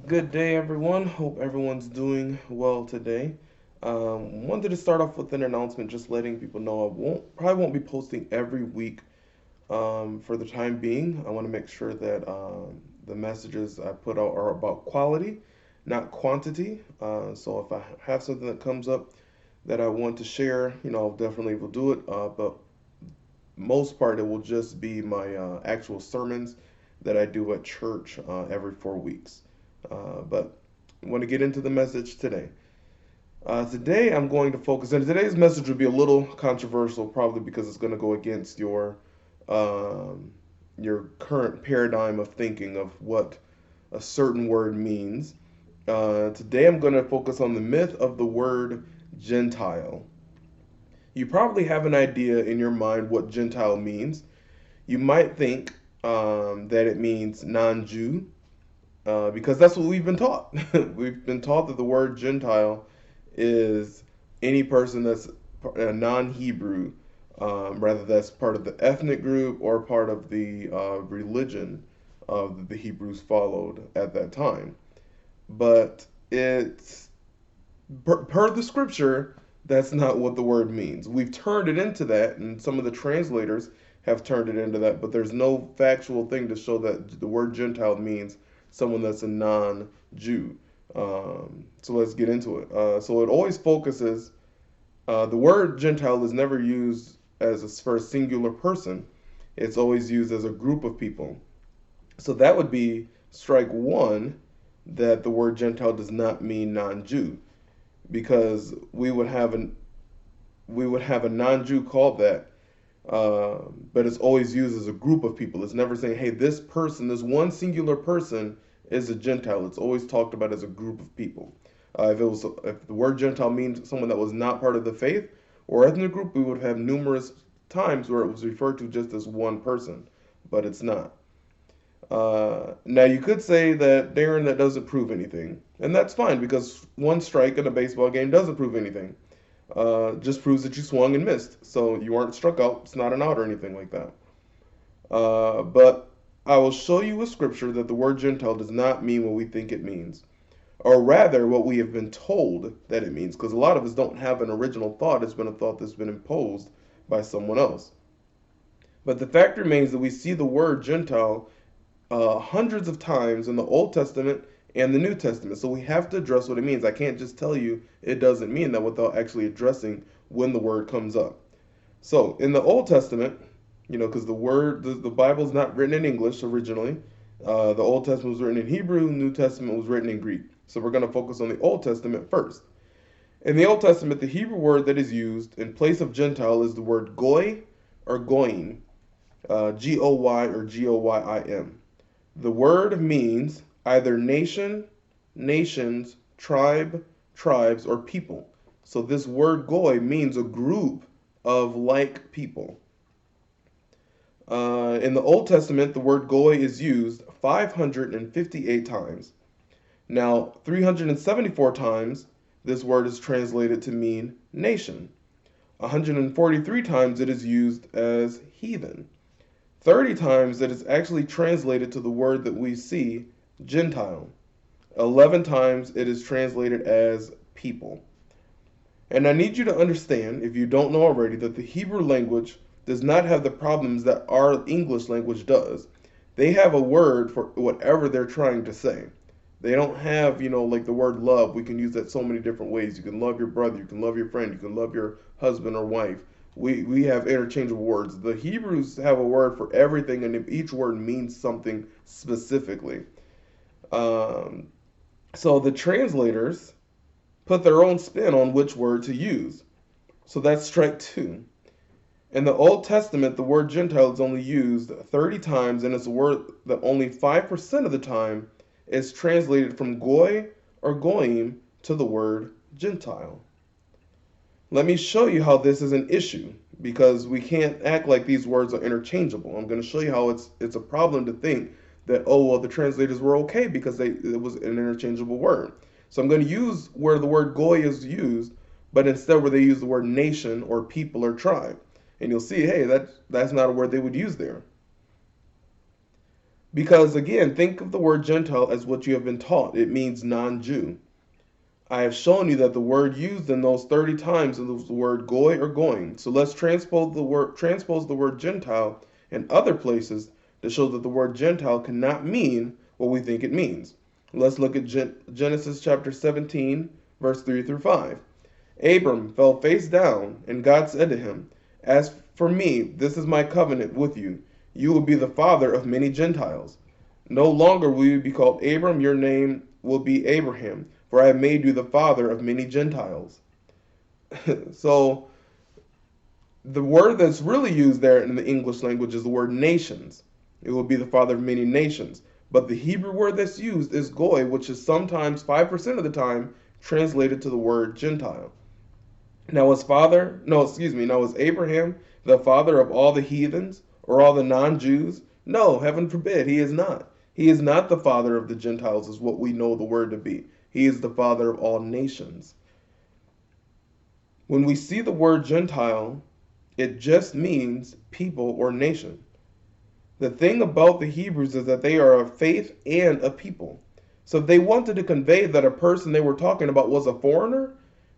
Good day, everyone. Hope everyone's doing well today. Wanted to start off with an announcement, just letting people know probably won't be posting every week for the time being. I want to make sure that the messages I put out are about quality, not quantity. So if I have something that comes up that I want to share, I'll definitely will do it. But most part, it will just be my actual sermons that I do at church every 4 weeks. But I want to get into the message today. Today, I'm going to focus, and today's message will be a little controversial, probably because it's going to go against um, your current paradigm of thinking of what a certain word means. Today, I'm going to focus on the myth of the word Gentile. You probably have an idea in your mind what Gentile means. You might think that it means non Jew, because that's what we've been taught. We've been taught that the word Gentile is any person that's a non Hebrew, rather that's part of the ethnic group or part of the religion that the Hebrews followed at that time. But it's per the scripture, that's not what the word means. We've turned it into that, and some of the translators have turned it into that, but there's no factual thing to show that the word Gentile means someone that's a non Jew. So let's get into it. So it always focuses, the word Gentile is never used as for a singular person, it's always used as a group of people. So that would be strike one, that the word Gentile does not mean non Jew, because we would have a non-Jew called that, but it's always used as a group of people. It's never saying, "Hey, this person, this one singular person, is a Gentile." It's always talked about as a group of people. If the word Gentile means someone that was not part of the faith or ethnic group, we would have numerous times where it was referred to just as one person, but it's not. Now you could say that, Darren, that doesn't prove anything, and that's fine because one strike in a baseball game doesn't prove anything. Just proves that you swung and missed, so you weren't struck out. It's not an out or anything like that. But I will show you with scripture that the word Gentile does not mean what we think it means, or rather, what we have been told that it means, because a lot of us don't have an original thought. It's been a thought that's been imposed by someone else. But the fact remains that we see the word Gentile hundreds of times in the Old Testament and the New Testament. So we have to address what it means. I can't just tell you it doesn't mean that without actually addressing when the word comes up. So in the Old Testament, because the Bible is not written in English originally. The Old Testament was written in Hebrew, New Testament was written in Greek. So we're going to focus on the Old Testament first. In the Old Testament, the Hebrew word that is used in place of Gentile is the word goy or goyim, Goy or Goyim. The word means either nation, nations, tribe, tribes, or people. So this word goy means a group of like people. In the Old Testament, the word goy is used 558 times. Now, 374 times, this word is translated to mean nation. 143 times it is used as heathen. 30 times it is actually translated to the word that we see, Gentile. 11 times it is translated as people. And I need you to understand, if you don't know already, that the Hebrew language does not have the problems that our English language does. They have a word for whatever they're trying to say. They don't have, like the word love. We can use that so many different ways. You can love your brother, you can love your friend, you can love your husband or wife. We have interchangeable words. The Hebrews have a word for everything, and each word means something specifically. Um, so the translators put their own spin on which word to use. So that's strike two. In the Old Testament, the word Gentile is only used 30 times, and it's a word that only 5% of the time is translated from goy or goyim to the word Gentile. Let me show you how this is an issue, because we can't act like these words are interchangeable. I'm going to show you how it's a problem to think that, oh, well, the translators were okay because it was an interchangeable word. So I'm going to use where the word goy is used, but instead where they use the word nation or people or tribe. And you'll see, hey, that's not a word they would use there. Because again, think of the word Gentile as what you have been taught. It means non-Jew. I have shown you that the word used in those 30 times is the word goy or going. So let's transpose the word Gentile in other places to show that the word Gentile cannot mean what we think it means. Let's look at Genesis chapter 17, verse 3 through 5. Abram fell face down, and God said to him, "As for me, this is my covenant with you. You will be the father of many Gentiles. No longer will you be called Abram, your name will be Abraham, for I have made you the father of many Gentiles." So the word that's really used there in the English language is the word nations. It will be the father of many nations. But the Hebrew word that's used is goy, which is sometimes 5% of the time translated to the word Gentile. Now was Abraham the father of all the heathens or all the non-Jews? No, heaven forbid, he is not. He is not the father of the Gentiles, is what we know the word to be. He is the father of all nations. When we see the word Gentile, it just means people or nation. The thing about the Hebrews is that they are a faith and a people. So if they wanted to convey that a person they were talking about was a foreigner,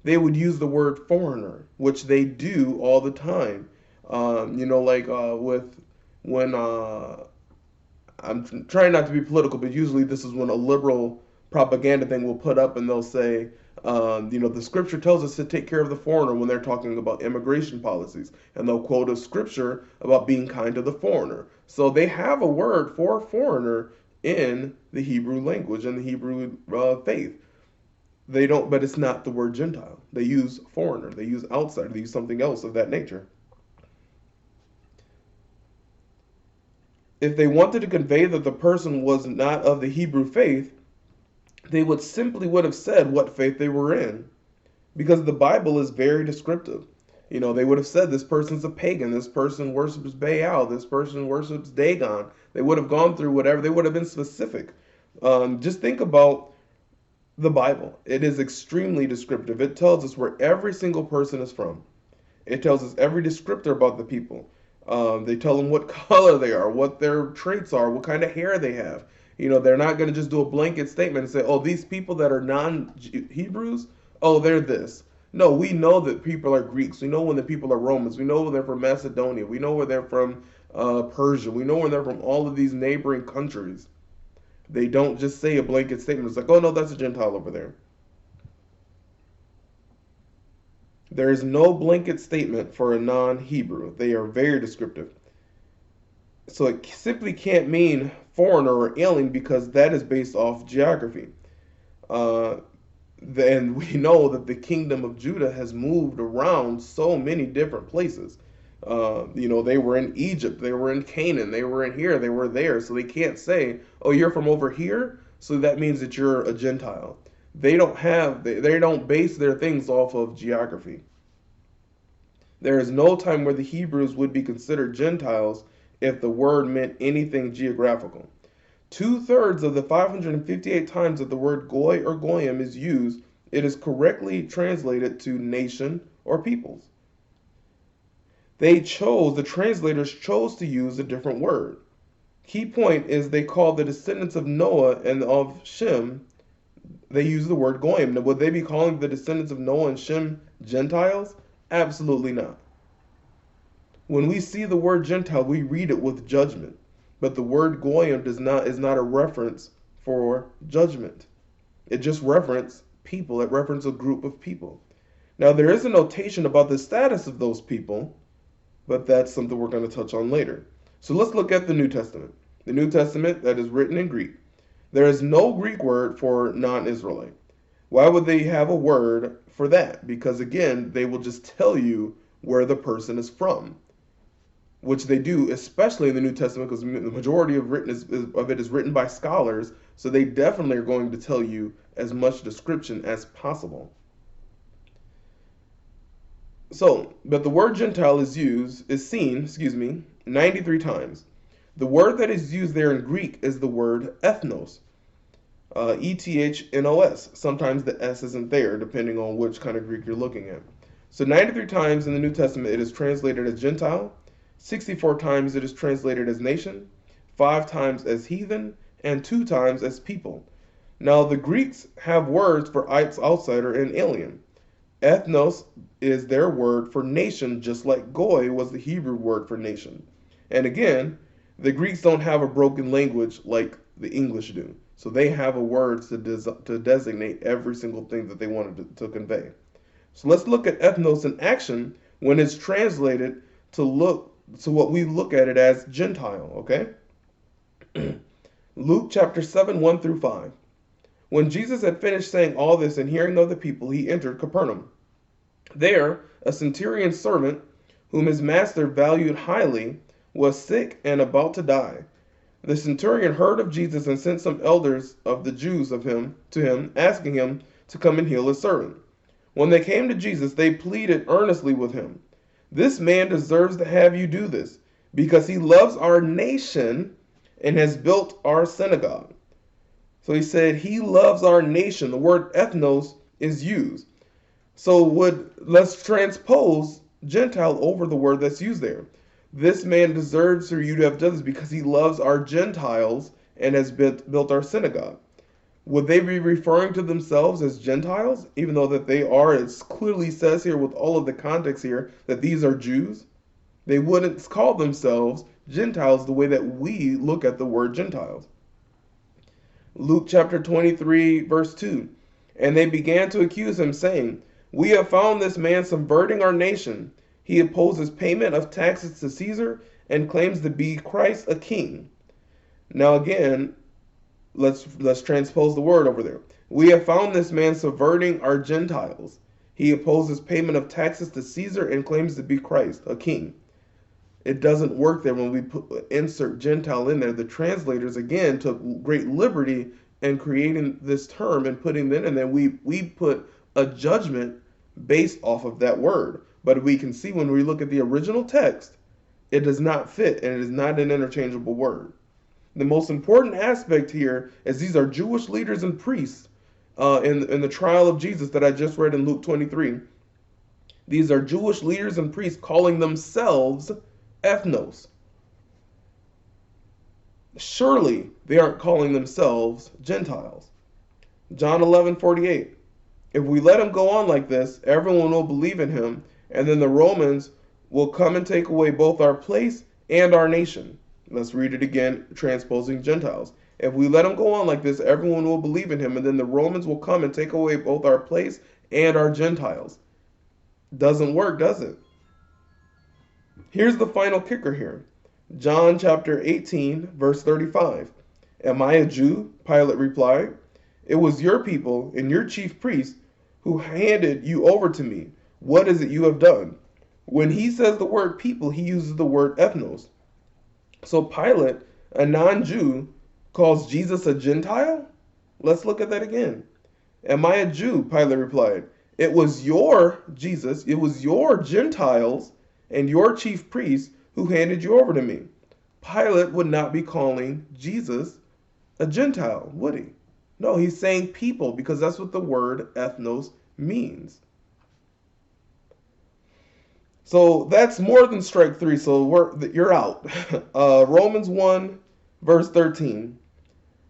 they would use the word foreigner, which they do all the time. With when I'm trying not to be political, but usually this is when a liberal propaganda thing will put up and they'll say, the scripture tells us to take care of the foreigner when they're talking about immigration policies. And they'll quote a scripture about being kind to the foreigner. So they have a word for foreigner in the Hebrew language and the Hebrew faith. They don't, but it's not the word Gentile. They use foreigner, they use outsider, they use something else of that nature. If they wanted to convey that the person was not of the Hebrew faith, they would have said what faith they were in, because the Bible is very descriptive. They would have said this person's a pagan, this person worships Baal, this person worships Dagon. They would have gone through whatever, they would have been specific. Just think about the Bible. It is extremely descriptive. It tells us where every single person is from. It tells us every descriptor about the people. They tell them what color they are, what their traits are, what kind of hair they have. They're not going to just do a blanket statement and say, oh, these people that are non-Hebrews, oh, they're this. No, we know that people are Greeks. We know when the people are Romans. We know when they're from Macedonia. We know where they're from Persia. We know where they're from all of these neighboring countries. They don't just say a blanket statement. It's like, oh, no, that's a Gentile over there. There is no blanket statement for a non-Hebrew. They are very descriptive. So it simply can't mean foreigner or alien because that is based off geography. Then we know that the kingdom of Judah has moved around so many different places. They were in Egypt, they were in Canaan, they were in here, they were there. So they can't say, oh, you're from over here, so that means that you're a Gentile. They don't base their things off of geography. There is no time where the Hebrews would be considered Gentiles if the word meant anything geographical. 2/3 of the 558 times that the word goy or goyim is used, it is correctly translated to nation or peoples. The translators chose to use a different word. Key point is they called the descendants of Noah and of Shem, they use the word goyim. Now, would they be calling the descendants of Noah and Shem Gentiles? Absolutely not. When we see the word Gentile, we read it with judgment. But the word goyim is not a reference for judgment. It just references people. It references a group of people. Now, there is a notation about the status of those people, but that's something we're going to touch on later. So let's look at the New Testament. The New Testament that is written in Greek. There is no Greek word for non-Israelite. Why would they have a word for that? Because again, they will just tell you where the person is from, which they do, especially in the New Testament, because the majority of it is written by scholars, so they definitely are going to tell you as much description as possible. So, but the word Gentile is seen 93 times. The word that is used there in Greek is the word ethnos, ethnos. Sometimes the S isn't there, depending on which kind of Greek you're looking at. So 93 times in the New Testament it is translated as Gentile. 64 times it is translated as nation. 5 times as heathen and 2 times as people. Now the Greeks have words for outsider and alien. Ethnos is their word for nation, just like goy was the Hebrew word for nation. And again, the Greeks don't have a broken language like the English do. So they have a word to designate every single thing that they wanted to convey. So let's look at ethnos in action when it's translated to what we look at it as Gentile, okay? Luke chapter 7, 1 through 5. When Jesus had finished saying all this and hearing of the people, he entered Capernaum. There, a centurion's servant, whom his master valued highly, was sick and about to die. The centurion heard of Jesus and sent some elders of the Jews to him, asking him to come and heal his servant. When they came to Jesus, they pleaded earnestly with him. This man deserves to have you do this, because he loves our nation and has built our synagogue. So he said he loves our nation. The word ethnos is used. So let's transpose Gentile over the word that's used there. This man deserves for you to have done this because he loves our Gentiles and has built our synagogue. Would they be referring to themselves as Gentiles, even though that they are, it clearly says here with all of the context here, that these are Jews? They wouldn't call themselves Gentiles the way that we look at the word Gentiles. Luke chapter 23, verse 2. And they began to accuse him, saying, We have found this man subverting our nation. He opposes payment of taxes to Caesar and claims to be Christ a king. Now again, let's transpose the word over there. We have found this man subverting our Gentiles. He opposes payment of taxes to Caesar and claims to be Christ a king. It doesn't work there when we insert Gentile in there. The translators, again, took great liberty in creating this term and putting it in, and then we put a judgment based off of that word. But we can see when we look at the original text, it does not fit, and it is not an interchangeable word. The most important aspect here is these are Jewish leaders and priests in the trial of Jesus that I just read in Luke 23. These are Jewish leaders and priests calling themselves ethnos. Surely they aren't calling themselves Gentiles. John 11:48. If we let him go on like this, everyone will believe in him, and then the Romans will come and take away both our place and our nation. Let's read it again, transposing Gentiles. If we let him go on like this, everyone will believe in him, and then the Romans will come and take away both our place and our Gentiles. Doesn't work, does it? Here's the final kicker here. John chapter 18, verse 35. Am I a Jew? Pilate replied. It was your people and your chief priests who handed you over to me. What is it you have done? When he says the word people, he uses the word ethnos. So Pilate, a non-Jew, calls Jesus a Gentile? Let's look at that again. Am I a Jew? Pilate replied. It was your, Jesus, it was your Gentiles and your chief priests who handed you over to me. Pilate would not be calling Jesus a Gentile, would he? No, he's saying people because that's what the word ethnos means. So that's more than strike three, so you're out. Romans 1, verse 13.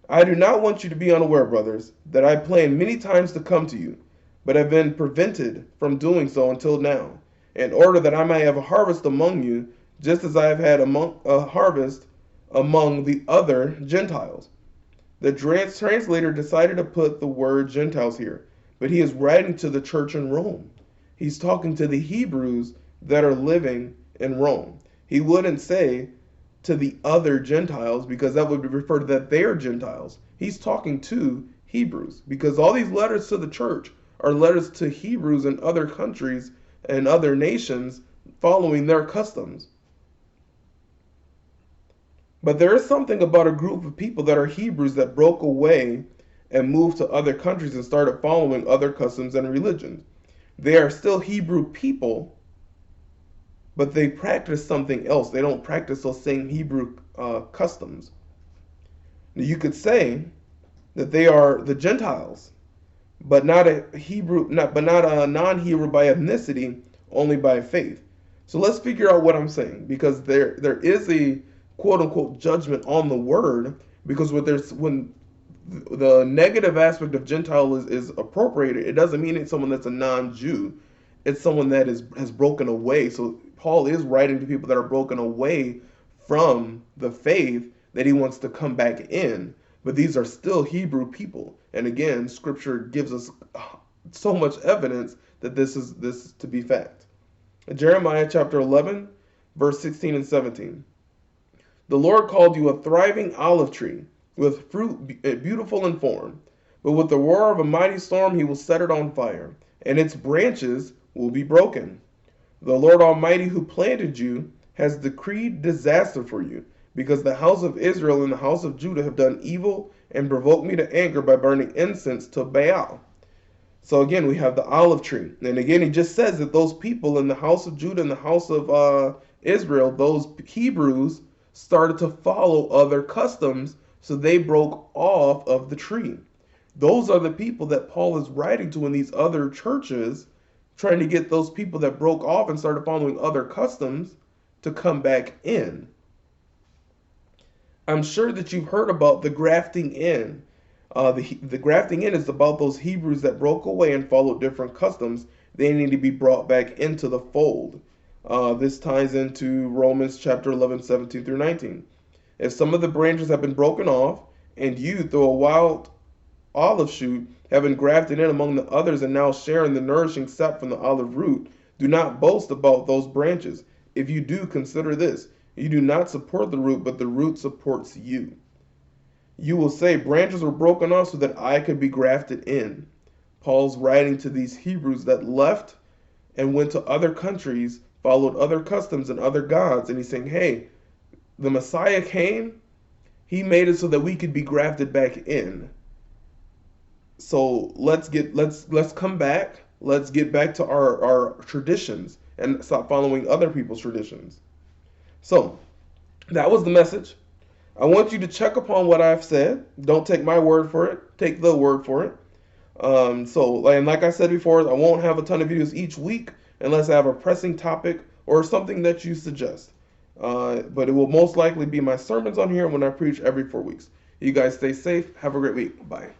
I do not want you to be unaware, brothers, that I planned many times to come to you, but have been prevented from doing so until now, in order that I might have a harvest among you, just as I have had a harvest among the other Gentiles. The translator decided to put the word Gentiles here, but he is writing to the church in Rome. He's talking to the Hebrews that are living in Rome. He wouldn't say to the other Gentiles because that would refer to that they're Gentiles. He's talking to Hebrews because all these letters to the church are letters to Hebrews in other countries and other nations following their customs. But there is something about a group of people that are Hebrews that broke away and moved to other countries and started following other customs and religions. They are still Hebrew people, but they practice something else. They don't practice those same Hebrew customs. Now, you could say that they are the Gentiles, but not a non-Hebrew by ethnicity, only by faith. So let's figure out what I'm saying, because there is a quote unquote judgment on the word, because when the negative aspect of Gentile is appropriated, it doesn't mean it's someone that's a non-Jew. It's someone that has broken away. So Paul is writing to people that are broken away from the faith that he wants to come back in. But these are still Hebrew people. And again, Scripture gives us so much evidence that this is to be fact. Jeremiah chapter 11, verse 16 and 17. The Lord called you a thriving olive tree, with fruit beautiful in form. But with the roar of a mighty storm he will set it on fire, and its branches will be broken. The Lord Almighty who planted you has decreed disaster for you, because the house of Israel and the house of Judah have done evil and provoked me to anger by burning incense to Baal. So again, we have the olive tree. And again, he just says that those people in the house of Judah and the house of Israel, those Hebrews, started to follow other customs, so they broke off of the tree. Those are the people that Paul is writing to in these other churches, trying to get those people that broke off and started following other customs to come back in. I'm sure that you've heard about the grafting in. The grafting in is about those Hebrews that broke away and followed different customs. They need to be brought back into the fold. This ties into Romans chapter 11, 17 through 19. If some of the branches have been broken off, and you, through a wild olive shoot, have been grafted in among the others and now sharing the nourishing sap from the olive root, do not boast about those branches. If you do, consider this. You do not support the root, but the root supports you. You will say, branches were broken off so that I could be grafted in. Paul's writing to these Hebrews that left and went to other countries, followed other customs and other gods, and he's saying, hey, the Messiah came, he made it so that we could be grafted back in. So let's come back, let's get back to our traditions and stop following other people's traditions. So that was the message. I want you to check upon what I've said. Don't take my word for it. Take the word for it. And like I said before, I won't have a ton of videos each week unless I have a pressing topic or something that you suggest. But it will most likely be my sermons on here when I preach every 4 weeks. You guys stay safe. Have a great week. Bye.